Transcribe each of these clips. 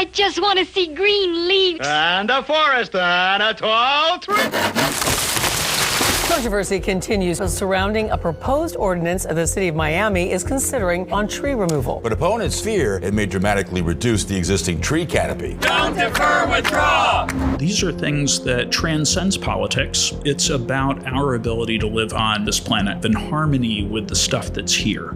I just want to see green leaves. And a forest and a tall tree. Controversy continues surrounding a proposed ordinance the city of Miami is considering on tree removal. But opponents fear it may dramatically reduce the existing tree canopy. Don't defer, withdraw! These are things that transcends politics. It's about our ability to live on this planet in harmony with the stuff that's here.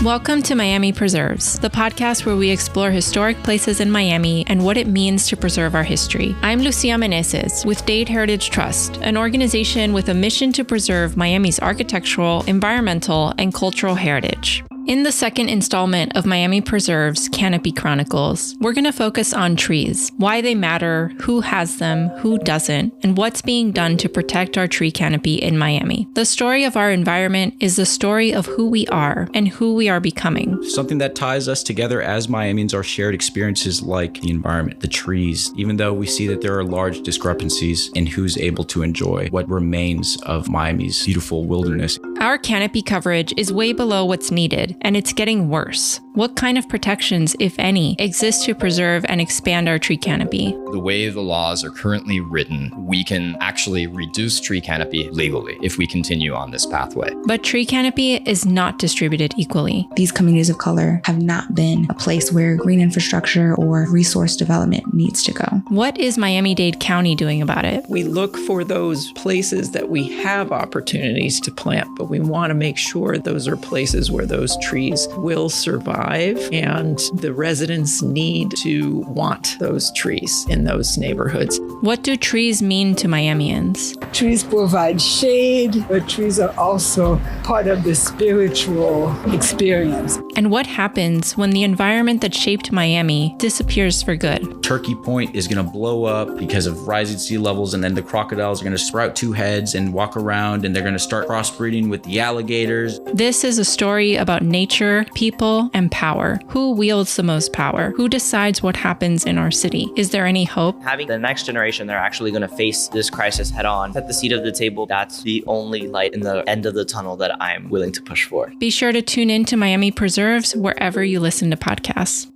Welcome to Miami Preserves, the podcast where we explore historic places in Miami and what it means to preserve our history. I'm Lucia Meneses with Dade Heritage Trust, an organization with a mission to preserve Miami's architectural, environmental, and cultural heritage. In the second installment of Miami Preserves Canopy Chronicles, we're going to focus on trees, why they matter, who has them, who doesn't, and what's being done to protect our tree canopy in Miami. The story of our environment is the story of who we are and who we are becoming. Something that ties us together as Miamians are shared experiences like the environment, the trees, even though we see that there are large discrepancies in who's able to enjoy what remains of Miami's beautiful wilderness. Our canopy coverage is way below what's needed, and it's getting worse. What kind of protections, if any, exist to preserve and expand our tree canopy? The way the laws are currently written, we can actually reduce tree canopy legally if we continue on this pathway. But tree canopy is not distributed equally. These communities of color have not been a place where green infrastructure or resource development needs to go. What is Miami-Dade County doing about it? We look for those places that we have opportunities to plant, but we want to make sure those are places where those trees will survive, and the residents need to want those trees in those neighborhoods. What do trees mean to Miamians? Trees provide shade, but trees are also part of the spiritual experience. And what happens when the environment that shaped Miami disappears for good? Turkey Point is going to blow up because of rising sea levels, and then the crocodiles are going to sprout two heads and walk around, and they're going to start crossbreeding with the alligators. This is a story about nature, people, and power. Who wields the most power? Who decides what happens in our city? Is there any hope? Having the next generation, they're actually going to face this crisis head on. At the seat of the table, that's the only light in the end of the tunnel that I'm willing to push for. Be sure to tune in to Miami Preserves wherever you listen to podcasts.